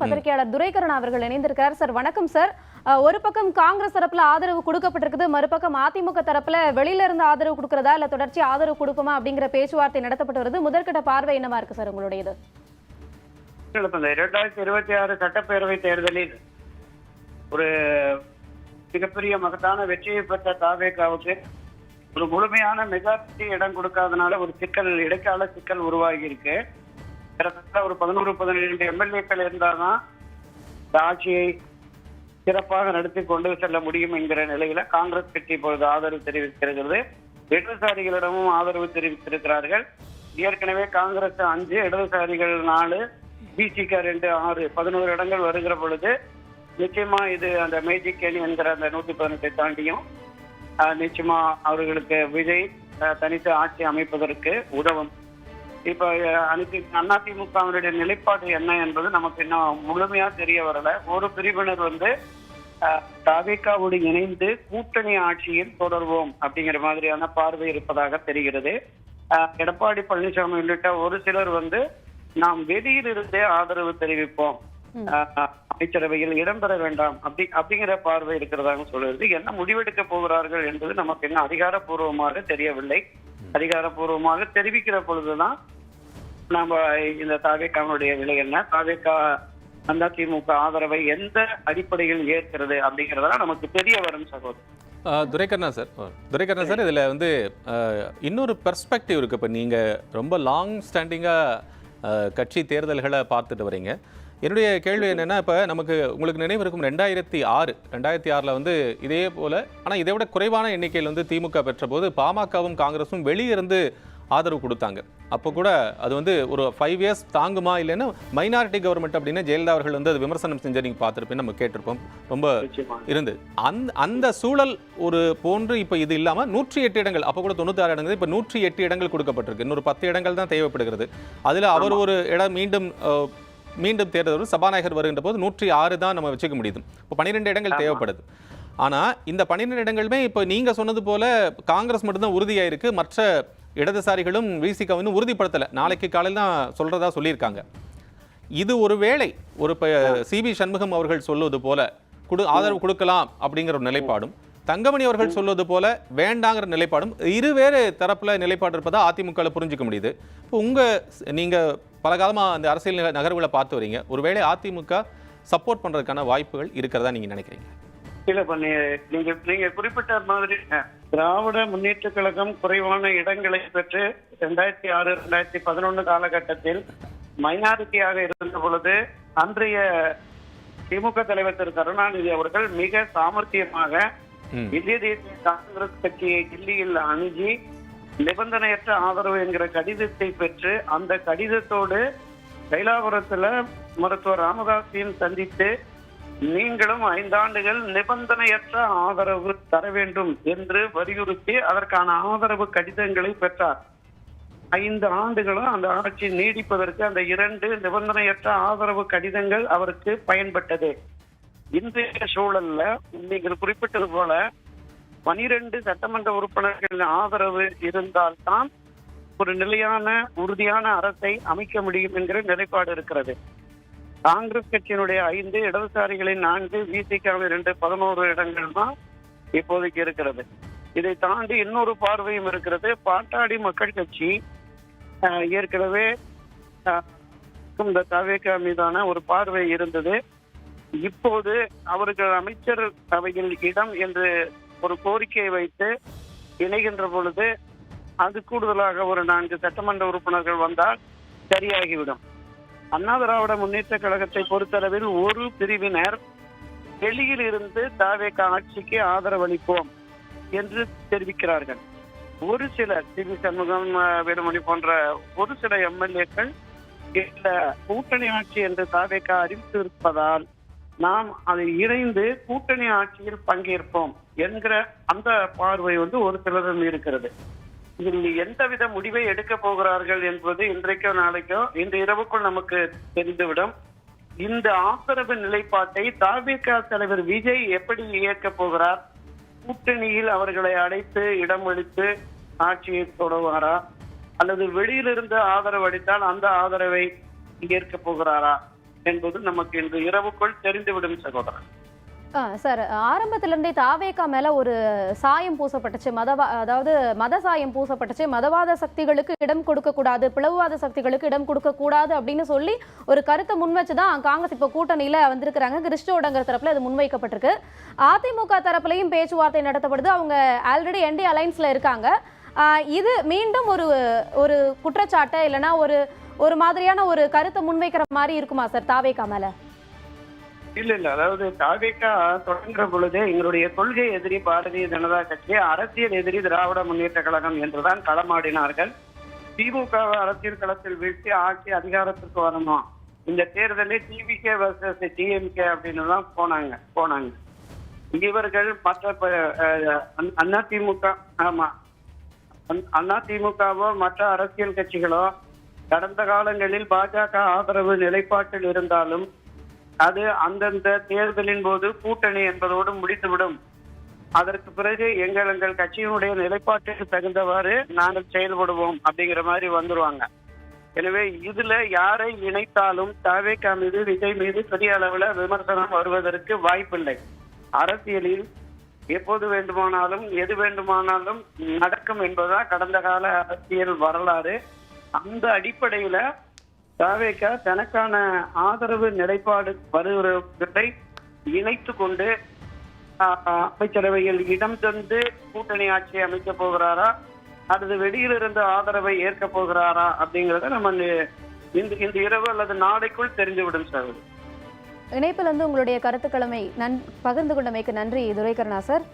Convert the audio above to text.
பத்திரிகையாளர் துரைக்கரன் அவர்கள் இணைந்திருக்கிறார். சார் வணக்கம் சார். ஒரு பக்கம் காங்கிரஸ் தரப்புல ஆதரவு கொடுக்கப்பட்டிருக்குது, மறுபக்கம் அதிமுக தரப்புல வெளியில இருந்து ஆதரவு கொடுக்கறதா இல்ல தொடர்ச்சி ஆதரவு கொடுப்போமா அப்படிங்கிற பேச்சுவார்த்தை நடத்தப்பட்டு வருது. முதற்கட்ட பார்வை என்னவா இருக்கு சார் உங்களுடையது? 2026 சட்டப்பேரவை தேர்தலில் ஒரு மிகப்பெரிய மகத்தான வெற்றியை பெற்ற தாவேகாவுக்கு ஒரு முழுமையான மெஜாரிட்டி இடம் கொடுக்காதனால ஒரு சிக்கல், இடைக்கால சிக்கல் உருவாகி இருக்கு. ஒரு 11-12 எம்எல்ஏக்கள் இருந்தால்தான் இந்த ஆட்சியை சிறப்பாக நடத்தி கொண்டு செல்ல முடியும் என்கிற நிலையில காங்கிரஸ் கட்சி இப்பொழுது ஆதரவு தெரிவித்திருக்கிறது. இடதுசாரிகளிடமும் ஆதரவு தெரிவித்திருக்கிறார்கள். ஏற்கனவே காங்கிரஸ் 5, இடதுசாரிகள் 4, பிசிக 2, 6, 11 இடங்கள் வருகிற பொழுது நிச்சயமா இது அந்த மேஜிக் எண் என்கிற அந்த 118 தாண்டியும் நிச்சயமா அவர்களுக்கு விஜய் தனித்து ஆட்சி அமைப்பதற்கு உதவும். இப்ப அதிமுகவினுடைய நிலைப்பாடு என்ன என்பது நமக்கு இன்னும் முழுமையா தெரிய வரல. ஒரு பிரிவினர் தாவேகாவோடு இணைந்து கூட்டணி ஆட்சியில் தொடர்வோம் அப்படிங்கிற மாதிரியான பார்வை இருப்பதாக தெரிகிறது. எடப்பாடி பழனிசாமி உள்ளிட்ட ஒரு சிலர் நாம் வெளியிலிருந்தே ஆதரவு தெரிவிப்போம், அமைச்சரவையில் இடம்பெற வேண்டாம் அப்படிங்கிற பார்வை இருக்கிறதாக சொல்லுறது. என்ன முடிவெடுக்க போகிறார்கள் என்பது நமக்கு இன்னும் அதிகாரப்பூர்வமாக தெரியவில்லை. அதிகாரப்பூர்வமாக தெரிவிக்கிற பொழுதுதான் நாம இந்த தாவேகாவுடைய நிலை என்ன, தாவேகா அதிமுக ஆதரவை எந்த அடிப்படையில் ஏற்கிறது அப்படிங்கறதெல்லாம் நமக்கு தெரிய வரும் சகோதரர். துரைக்கரனா சார், இதுல இன்னொரு பெர்ஸ்பெக்டிவ் இருக்கு. இப்ப நீங்க ரொம்ப லாங் ஸ்டாண்டிங்கா கட்சி தேர்தல்களை பார்த்துட்டு வரீங்க. என்னுடைய கேள்வி என்னன்னா, இப்போ உங்களுக்கு நினைவு இருக்கும் 2006 இதே போல, ஆனால் இதை விட குறைவான எண்ணிக்கையில் திமுக பெற்ற போது பாமகவும் காங்கிரஸும் வெளியிருந்து ஆதரவு கொடுத்தாங்க. அப்போ கூட அது ஒரு 5 இயர்ஸ் தாங்குமா, இல்லைன்னா மைனாரிட்டி கவர்மெண்ட் அப்படின்னு ஜெயலலிதா அவர்கள் அது விமர்சனம் செஞ்சு நீங்கள் பார்த்துருப்பேன், நம்ம கேட்டிருப்போம், ரொம்ப இருந்தது. அந்த சூழல் ஒரு போன்று இப்போ இது இல்லாமல் 108 இடங்கள், அப்போ கூட 96 இடங்கள், இப்போ 108 இடங்கள் கொடுக்கப்பட்டிருக்கு. இன்னொரு 10 இடங்கள் தான் தேவைப்படுகிறது. அதில் அவர் ஒரு இடம் மீண்டும் தேர்தல் சபாநாயகர் வருகின்ற போது 106 தான் நம்ம வச்சுக்க முடியுது. இப்போ 12 இடங்கள் தேவைப்படுது. ஆனால் இந்த 12 இடங்களுமே இப்போ நீங்கள் சொன்னது போல காங்கிரஸ் மட்டும்தான் உறுதியாயிருக்கு, மற்ற இடதுசாரிகளும் விசிகாவும் உறுதிப்படுத்தலை. நாளைக்கு காலையில் தான் சொல்றதா சொல்லியிருக்காங்க. இது ஒருவேளை சிபி சண்முகம் அவர்கள் சொல்வது போல ஆதரவு கொடுக்கலாம் அப்படிங்கிற ஒரு நிலைப்பாடும், தங்கமணி அவர்கள் சொல்வது போல வேண்டாங்கிற நிலைப்பாடும், இருவேறு தரப்புல நிலைப்பாடு இருப்பதா அதிமுக புரிஞ்சுக்க முடியுது. இப்போ நீங்க பல காலமா அந்த அரசியல் நகர்வுகளை பார்த்து வரீங்க. ஒருவேளை அதிமுக சப்போர்ட் பண்றதுக்கான வாய்ப்புகள் இருக்கிறதா நீங்க நினைக்கிறீங்க? இல்ல, நீங்க குறிப்பிட்ட மாதிரி திராவிட முன்னேற்ற கழகம் குறைவான இடங்களை பெற்று 2006-2011 காலகட்டத்தில் மைனாரிட்டியாக இருந்த பொழுது அன்றைய திமுக தலைவர் திரு கருணாநிதி அவர்கள் மிக சாமர்த்தியமாக இந்திய தேசிய காங்கிரஸ் கட்சியை டெல்லியில் அணுகி நிபந்தனையற்ற ஆதரவு என்கிற கடிதத்தை பெற்று, அந்த கடிதத்தோடு தைலாபுரத்துல மருத்துவர் ராமதாஸையும் சந்தித்து நீங்களும் 5 ஆண்டுகள் நிபந்தனையற்ற ஆதரவு தர வேண்டும் என்று வலியுறுத்தி அதற்கான ஆதரவு கடிதங்களை பெற்றார். 5 ஆண்டுகளும் அந்த ஆட்சி நீடிப்பதற்கு அந்த 2 நிபந்தனையற்ற ஆதரவு கடிதங்கள் அவருக்கு பயன்பட்டது. இன்றைய சூழல்ல நீங்கள் குறிப்பிட்டது போல 12 சட்டமன்ற உறுப்பினர்களின் ஆதரவு இருந்தால்தான் ஒரு நிலையான உறுதியான அரசை அமைக்க முடியும் என்கிற நிலைப்பாடு இருக்கிறது. காங்கிரஸ் கட்சியினுடைய 5, இடதுசாரிகளின் 4, விசிகாவின் 2, 11 இடங்கள் தான் இப்போதைக்கு இருக்கிறது. இதை தாண்டி இன்னொரு பார்வையும் இருக்கிறது. பாட்டாளி மக்கள் கட்சி ஏற்கனவே இந்த தாவேகா மீதான ஒரு பார்வை இருந்தது. இப்போது அவர்கள் அமைச்சர் அவையில் இடம் என்று ஒரு கோரிக்கையை வைத்து இணைகின்ற பொழுது அது கூடுதலாக ஒரு 4 சட்டமன்ற உறுப்பினர்கள் வந்தால் சரியாகிவிடும். அண்ணா திராவிட முன்னேற்ற கழகத்தை பொறுத்தளவில் ஒரு பிரிவினர் வெளியில் இருந்து தாவேகா ஆட்சிக்கு ஆதரவளிப்போம் என்று தெரிவிக்கிறார்கள். ஒரு சிலர் சிபி சண்முகம், வேலுமணி போன்ற ஒரு சில எம்எல்ஏக்கள் இந்த கூட்டணி ஆட்சி என்று தாவேகா அறிவித்திருப்பதால் நாம் அதை இணைந்து கூட்டணி ஆட்சியில் பங்கேற்போம் என்கிற அந்த பார்வை ஒரு சிலரும் இருக்கிறது. இதில் எந்தவித முடிவை எடுக்க போகிறார்கள் என்பது இன்றைக்கோ நாளைக்கோ இன்று இரவுக்குள் நமக்கு தெரிந்துவிடும். இந்த ஆதரவு நிலைப்பாட்டை தாவேகா தலைவர் விஜய் எப்படி ஏற்க போகிறார்? கூட்டணியில் அவர்களை அழைத்து இடமளித்து ஆட்சியை தொடர்வாரா, அல்லது வெளியிலிருந்து ஆதரவு அளித்தால் அந்த ஆதரவை ஏற்க போகிறாரா என்பது நமக்கு இன்று இரவுக்குள் தெரிந்துவிடும் சகோதரன். சார், ஆரம்பத்துல இருந்தே தாவேகா மேல ஒரு சாயம் பூசப்பட்டுச்சு, அதாவது மத சாயம் பூசப்பட்டுச்சு. மதவாத சக்திகளுக்கு இடம் கொடுக்க கூடாது, பிளவுவாத சக்திகளுக்கு இடம் கொடுக்க கூடாது அப்படின்னு சொல்லி ஒரு கருத்தை முன்வச்சுதான் காங்கிரஸ் இப்போ கூட்டணியில வந்திருக்கிறாங்க. கிறிஸ்டோடங்கிற தரப்புல இது முன்வைக்கப்பட்டிருக்கு. அதிமுக தரப்புலையும் பேச்சுவார்த்தை நடத்தப்படுது. அவங்க ஆல்ரெடி என்டி அலைன்ஸ்ல இருக்காங்க. இது மீண்டும் ஒரு ஒரு குற்றச்சாட்டை இல்லைன்னா ஒரு மாதிரியான ஒரு கருத்தை முன்வைக்கிற மாதிரி இருக்குமா சார் தாவேகா மேல? இல்ல, அதாவது தாவேகா தொடங்குற பொழுதே எங்களுடைய கொள்கை எதிரி பாரதிய ஜனதா கட்சி, அரசியல் எதிரி திராவிட முன்னேற்ற கழகம் என்றுதான் களமாடினார்கள். திமுக அரசியல் களத்தில் வீழ்த்தி ஆட்சி அதிகாரத்திற்கு வரணும், இந்த தேர்தலில் டிவிகே வர்சஸ் டிஎம்கே அப்படின்னு தான் போனாங்க. இவர்கள் மற்ற அதிமுகவோ மற்ற அரசியல் கட்சிகளோ கடந்த காலங்களில் பாஜக ஆதரவு நிலைப்பாட்டில் இருந்தாலும் அது அந்தந்த தேர்தலின் போது கூட்டணி என்பதோடு முடித்துவிடும். அதற்கு பிறகு எங்கள் கட்சியினுடைய நிலைப்பாட்டுக்கு தகுந்தவாறு நாங்கள் செயல்படுவோம் அப்படிங்கிற மாதிரி வந்துருவாங்க. எனவே இதுல யாரை இணைத்தாலும் தாவேகா மீது, விஜய் மீது பெரிய அளவுல விமர்சனம் வருவதற்கு வாய்ப்பில்லை. அரசியலில் எப்போது வேண்டுமானாலும் எது வேண்டுமானாலும் நடக்கும் என்பதுதான் கடந்த கால அரசியல் வரலாறு. அந்த அடிப்படையில தாவேகா தனக்கான ஆதரவு நிலைப்பாடு வருவதை இணைத்து கொண்டு அமைச்சரவையில் இடம் தந்து கூட்டணி ஆட்சியை அமைக்க போகிறாரா அல்லது வெளியிலிருந்து ஆதரவை ஏற்க போகிறாரா அப்படிங்கறத நம்ம இந்த இரவு அல்லது நாளைக்குள் தெரிந்துவிடும் சார். இணைப்பில் உங்களுடைய கருத்துக்களை பகிர்ந்து கொண்டமைக்கு நன்றி துரைக்கருணா சார்.